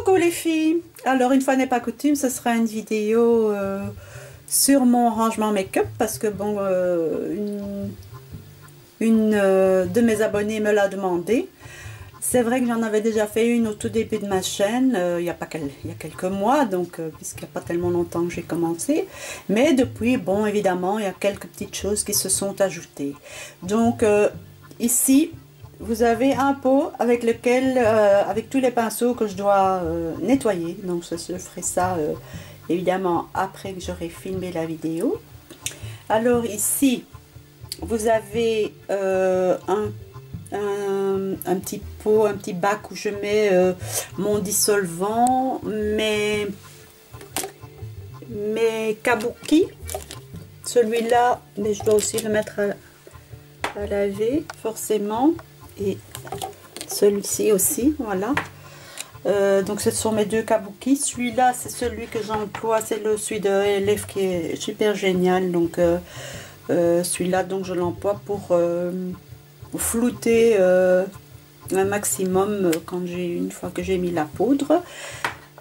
Coucou les filles, alors une fois n'est pas coutume, ce sera une vidéo sur mon rangement make-up parce que bon, une de mes abonnées me l'a demandé. C'est vrai que j'en avais déjà fait une au tout début de ma chaîne, il y a quelques mois, donc puisqu'il n'y a pas tellement longtemps que j'ai commencé. Mais depuis, bon, évidemment, il y a quelques petites choses qui se sont ajoutées. Donc ici, vous avez un pot avec lequel, avec tous les pinceaux que je dois nettoyer. Donc je ferai ça évidemment après que j'aurai filmé la vidéo. Alors ici, vous avez un petit pot, un petit bac où je mets mon dissolvant, mes kabuki. Celui-là, mais je dois aussi le mettre à laver forcément, et celui-ci aussi, voilà. Donc ce sont mes deux kabuki. Celui-là c'est celui que j'emploie, c'est celui de ELF qui est super génial. Donc celui-là, donc je l'emploie pour flouter un maximum quand une fois que j'ai mis la poudre.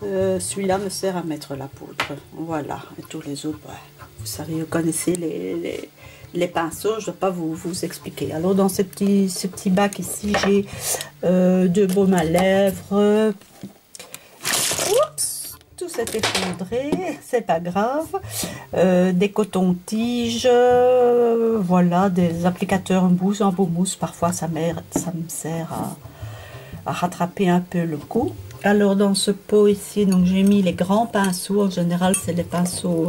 Celui-là me sert à mettre la poudre, voilà. Et tous les autres, ouais, vous savez, vous connaissez les pinceaux, je ne vais pas vous expliquer. Alors dans ce petit bac ici, j'ai deux baumes à lèvres. Oups, tout s'est effondré, c'est pas grave. Des cotons-tiges, voilà, des applicateurs mousse en beau mousse. Parfois ça me sert à rattraper un peu le coup. Alors dans ce pot ici, donc j'ai mis les grands pinceaux. En général c'est les pinceaux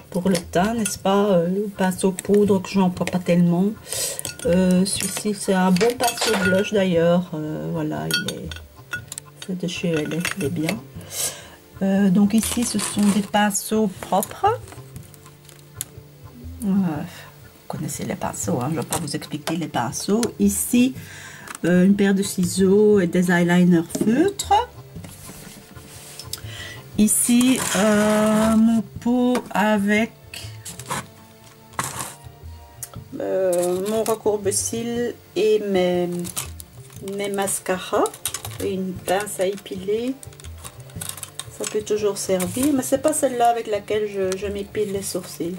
pour le teint, n'est-ce pas, le pinceau poudre que je n'emploie pas tellement. Celui-ci c'est un bon pinceau blush d'ailleurs, voilà, c'est de chez ELF, il est bien. Donc ici ce sont des pinceaux propres. Vous connaissez les pinceaux, hein, je ne vais pas vous expliquer les pinceaux. Ici une paire de ciseaux et des eyeliners feutres. Ici mon pot avec mon recourbe-cils et mes mascaras et une pince à épiler. Ça peut toujours servir, mais c'est pas celle-là avec laquelle je m'épile les sourcils.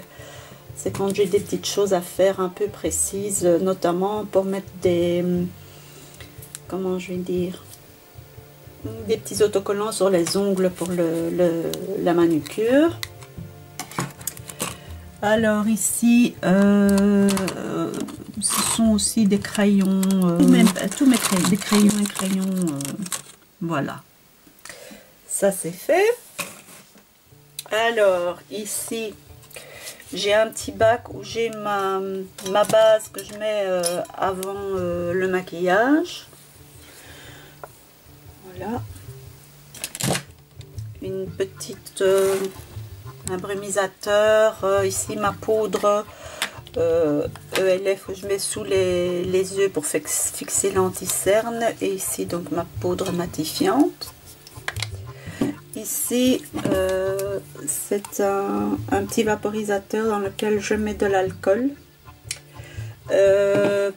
C'est quand j'ai des petites choses à faire un peu précises, notamment pour mettre des, comment je vais dire, des petits autocollants sur les ongles pour la manucure. Alors ici, ce sont aussi des crayons, tous mes crayons, des crayons et crayons, voilà. Ça c'est fait. Alors ici, j'ai un petit bac où j'ai ma base que je mets avant le maquillage. Voilà. Une petite un brumisateur. Ici ma poudre ELF que je mets sous les yeux pour fixer l'anti-cerne. Et ici donc ma poudre matifiante. Ici, c'est un petit vaporisateur dans lequel je mets de l'alcool.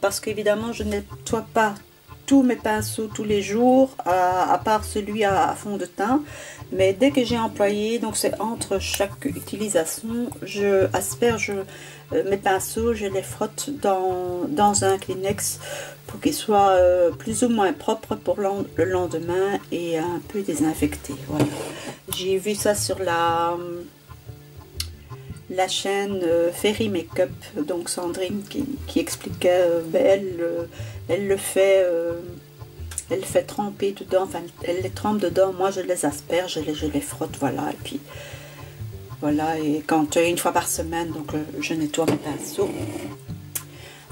Parce qu'évidemment, je ne nettoie pas tous mes pinceaux tous les jours, à part celui à fond de teint. Mais dès que j'ai employé, donc c'est entre chaque utilisation, je asperge mes pinceaux, je les frotte dans un Kleenex pour qu'ils soient plus ou moins propres pour le lendemain et un peu désinfectés. Voilà. J'ai vu ça sur la chaîne Fairy Makeup, donc Sandrine qui expliquait, elle le fait tremper dedans, enfin elle les trempe dedans, moi je les asperge, je les frotte, voilà, et puis voilà, et quand une fois par semaine, donc je nettoie mes pinceaux.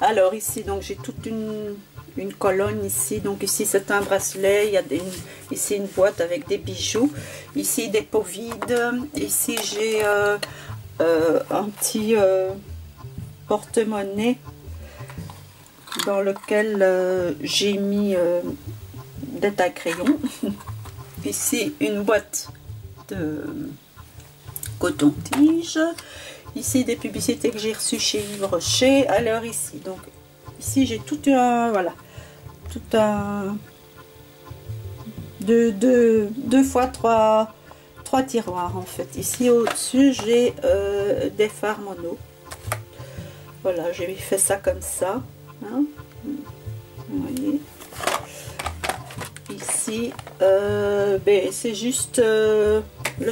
Alors ici donc j'ai toute une colonne ici, donc ici c'est un bracelet, il y a ici une boîte avec des bijoux, ici des pots vides, ici j'ai un petit porte-monnaie dans lequel j'ai mis des taille-crayons. Ici une boîte de coton-tige. Ici des publicités que j'ai reçues chez Yves Rocher. Alors ici, donc ici j'ai tout un, voilà, tout un deux fois trois tiroirs en fait. Ici au-dessus, j'ai des fards mono. Voilà, j'ai fait ça comme ça. Hein. Vous voyez. Ici, ben, c'est juste le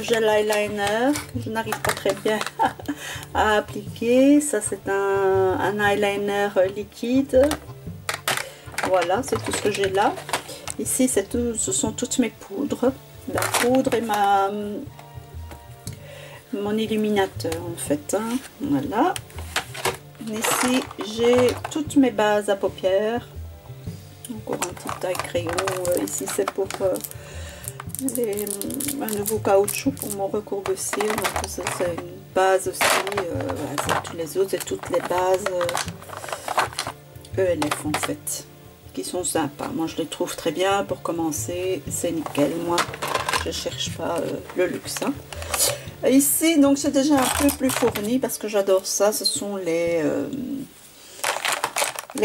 gel eyeliner que je n'arrive pas très bien à appliquer. Ça, c'est un eyeliner liquide. Voilà, c'est tout ce que j'ai là. Ici, c'est tout, ce sont toutes mes poudres. La poudre et mon illuminateur, en fait. Hein. Voilà. Ici, j'ai toutes mes bases à paupières. Encore un petit taille crayon. Ici, c'est pour un nouveau caoutchouc pour mon recourbe-cils. Donc, ça, c'est une base aussi. Voilà, toutes les autres, c'est toutes les bases ELF, en fait, qui sont sympas. Moi, je les trouve très bien. Pour commencer, c'est nickel. Moi, je cherche pas le luxe. Hein. Ici, donc, c'est déjà un peu plus fourni parce que j'adore ça. Ce sont les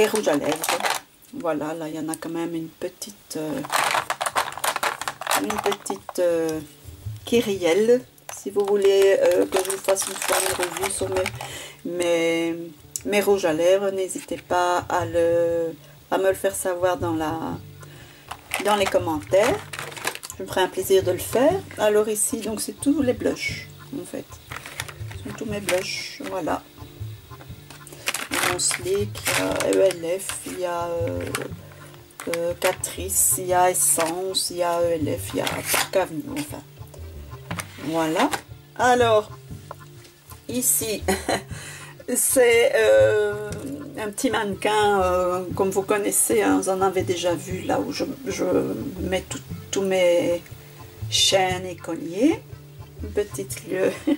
rouges à lèvres. Voilà, là, il y en a quand même une petite kyrielle. Si vous voulez que je vous fasse une fois une revue sur mes rouges à lèvres, n'hésitez pas à me le faire savoir dans les commentaires. Je me ferai un plaisir de le faire. Alors ici, donc c'est tous les blushs, en fait. Ce sont tous mes blushs, voilà. Mon Sleek, il y a ELF, il y a Catrice, il y a Essence, il y a ELF, il y a Park Avenue, enfin. Voilà. Alors, ici, c'est un petit mannequin, comme vous connaissez, hein, vous en avez déjà vu, là où je mets tous mes chaînes et colliers. Une petite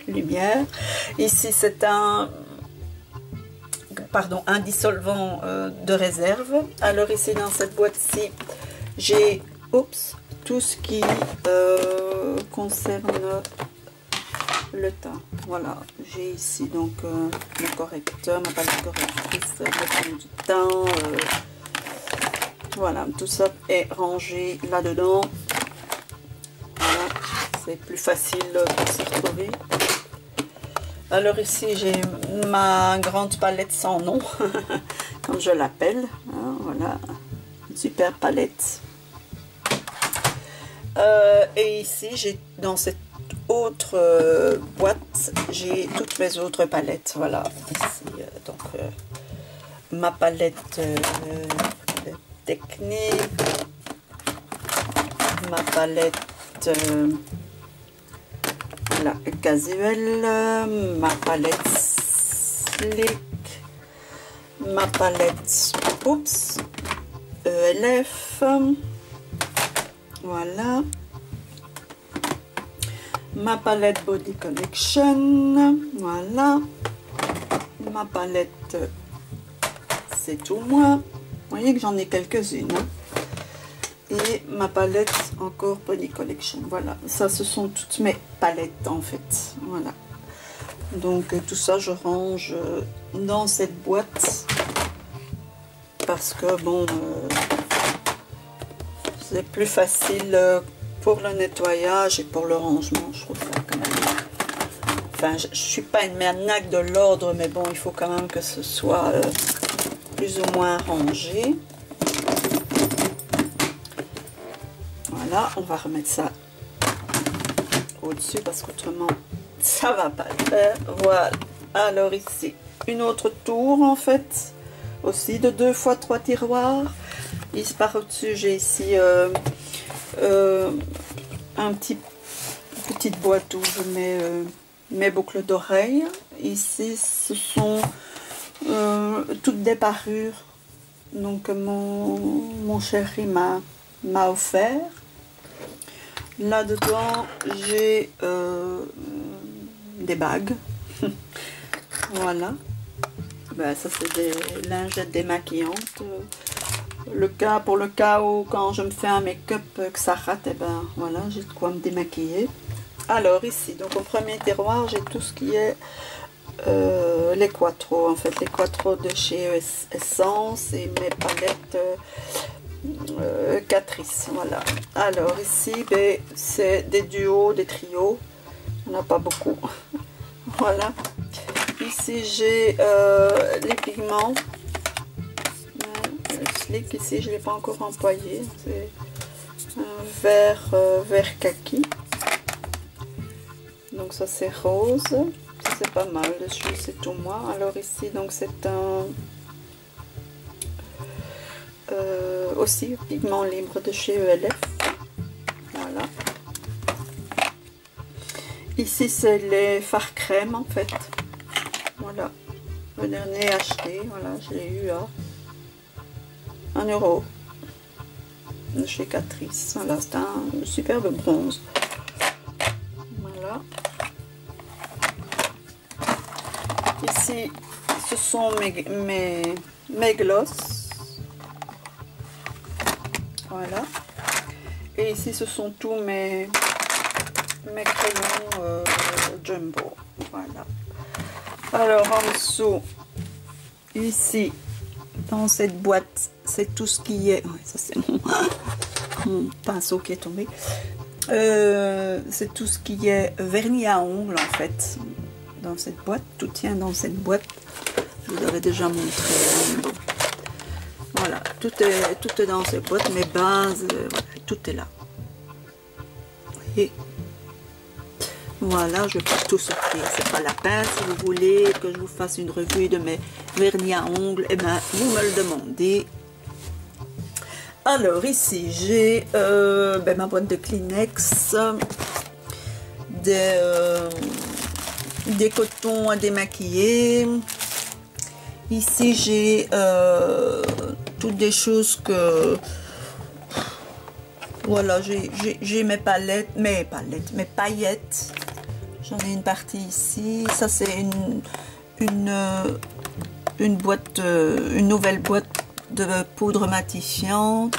lumière. Ici, c'est un dissolvant de réserve. Alors ici, dans cette boîte-ci, j'ai tout ce qui concerne le teint. Voilà, j'ai ici donc mon correcteur, ma palette correctrice, le fond du teint. Voilà, tout ça est rangé là-dedans. Voilà, c'est plus facile pour s'y retrouver. Alors ici, j'ai ma grande palette sans nom, comme je l'appelle. Hein, voilà, une super palette. Et ici, j'ai dans cette autre boîte, j'ai toutes mes autres palettes. Voilà, ici, donc ma palette technique, ma palette la casuelle, ma palette Sleek, ma palette ELF, voilà, ma palette Body Collection, voilà, ma palette C'est tout moi. Vous voyez que j'en ai quelques-unes. Hein. Et ma palette encore Body Collection. Voilà, ça ce sont toutes mes palettes en fait. Voilà. Donc tout ça je range dans cette boîte. Parce que bon, c'est plus facile pour le nettoyage et pour le rangement. Je trouve ça quand même. Enfin, je suis pas une maniaque de l'ordre, mais bon, il faut quand même que ce soit plus ou moins rangé. Voilà, on va remettre ça au-dessus parce qu'autrement ça va pas le faire. Voilà, alors ici une autre tour en fait, aussi de 2 fois 3 tiroirs. Ici par au-dessus j'ai ici un petite boîte où je mets mes boucles d'oreilles. Ici ce sont toutes des parures, donc mon chéri m'a offert. Là dedans j'ai des bagues. Voilà, ben, ça c'est des lingettes démaquillantes. Pour le cas où quand je me fais un make-up que ça rate, et ben voilà, j'ai de quoi me démaquiller. Alors ici, donc au premier tiroir, j'ai tout ce qui est les Quattro, en fait les Quattro de chez Essence et mes palettes Catrice, voilà. Alors ici, ben, c'est des duos, des trios. On n'a pas beaucoup. Voilà. Ici, j'ai les pigments. Le slick, ici, je ne l'ai pas encore employé. C'est un vert kaki. Donc ça, c'est rose. Ça, c'est pas mal. Dessus, c'est tout moi. Alors ici, donc c'est un... aussi pigment libre de chez ELF. Voilà. Ici c'est les fards crème en fait. Voilà. Le dernier acheté. Voilà, je l'ai eu à 1 € de chez Catrice. Voilà, c'est un superbe bronze. Voilà. Ici ce sont mes gloss. Voilà. Et ici, ce sont tous mes crayons jumbo. Voilà. Alors, en dessous, ici, dans cette boîte, c'est tout ce qui est... Ouais, ça, c'est mon pinceau qui est tombé. C'est tout ce qui est vernis à ongles, en fait. Dans cette boîte. Tout tient dans cette boîte. Je vous avais déjà montré. Voilà, tout est dans ces boîtes, mes bases, voilà, tout est là. Vous voyez? Voilà, je peux tout sortir, c'est pas la peine. Si vous voulez que je vous fasse une revue de mes vernis à ongles, eh ben, vous me le demandez. Alors ici, j'ai ma boîte de Kleenex, des cotons à démaquiller. Ici, j'ai toutes des choses que... Voilà, j'ai mes palettes, mes paillettes. J'en ai une partie ici. Ça, c'est une boîte, une nouvelle boîte de poudre matifiante.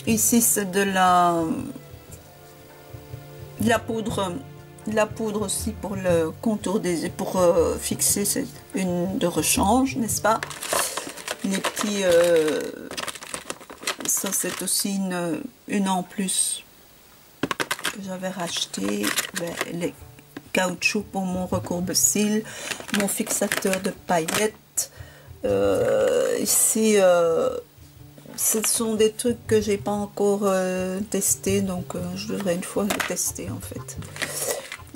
Ici, c'est de la poudre aussi pour le contour des yeux, pour fixer, c'est une de rechange, n'est-ce pas? Les petits ça c'est aussi une en plus que j'avais racheté. Les caoutchoucs pour mon recourbe-cils, mon fixateur de paillettes. Ici ce sont des trucs que j'ai pas encore testé, donc je devrais une fois les tester en fait.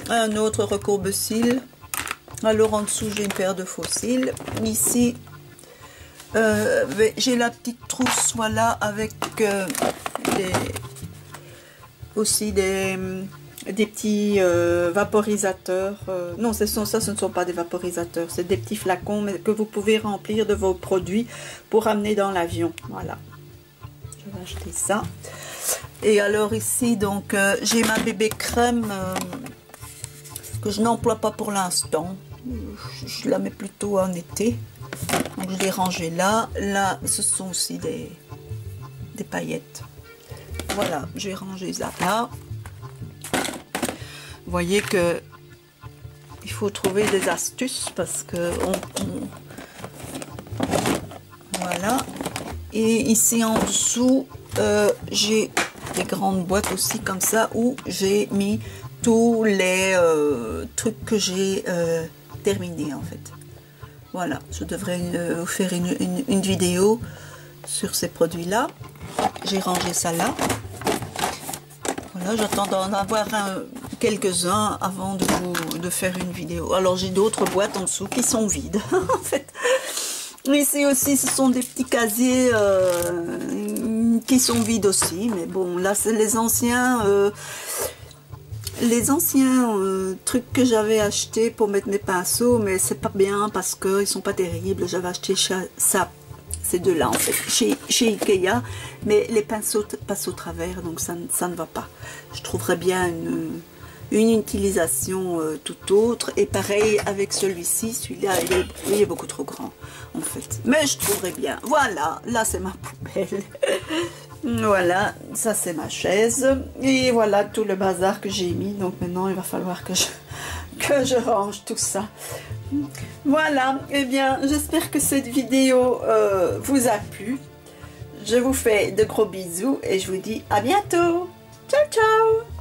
Un autre recourbe-cils. Alors en dessous j'ai une paire de faux cils. Ici j'ai la petite trousse, voilà, avec aussi des petits vaporisateurs. Non, ce ne sont pas des vaporisateurs, c'est des petits flacons mais que vous pouvez remplir de vos produits pour amener dans l'avion. Voilà, je vais acheter ça. Et alors ici, donc, j'ai ma bébé crème que je n'emploie pas pour l'instant. Je la mets plutôt en été. Donc je l'ai rangée là. Là, ce sont aussi des paillettes. Voilà, j'ai rangé ça là. Vous voyez que il faut trouver des astuces parce que voilà. Et ici en dessous, j'ai des grandes boîtes aussi comme ça où j'ai mis tous les trucs que j'ai terminés en fait. Voilà, je devrais vous faire une vidéo sur ces produits là. J'ai rangé ça là. Voilà, j'attends d'en avoir quelques-uns avant de faire une vidéo. Alors j'ai d'autres boîtes en dessous qui sont vides en fait. Ici aussi ce sont des petits casiers qui sont vides aussi, mais bon là c'est les anciens trucs que j'avais achetés pour mettre mes pinceaux, mais c'est pas bien parce qu'ils sont pas terribles. J'avais acheté ça, ces deux-là en fait, chez Ikea, mais les pinceaux passent au travers, donc ça ne va pas. Je trouverais bien une utilisation tout autre. Et pareil avec celui-ci, celui-là il est beaucoup trop grand en fait, mais je trouverais bien. Voilà, là c'est ma poubelle. Voilà, ça c'est ma chaise et voilà tout le bazar que j'ai mis. Donc maintenant il va falloir que que je range tout ça. Voilà, eh bien, j'espère que cette vidéo vous a plu. Je vous fais de gros bisous et je vous dis à bientôt. Ciao, ciao!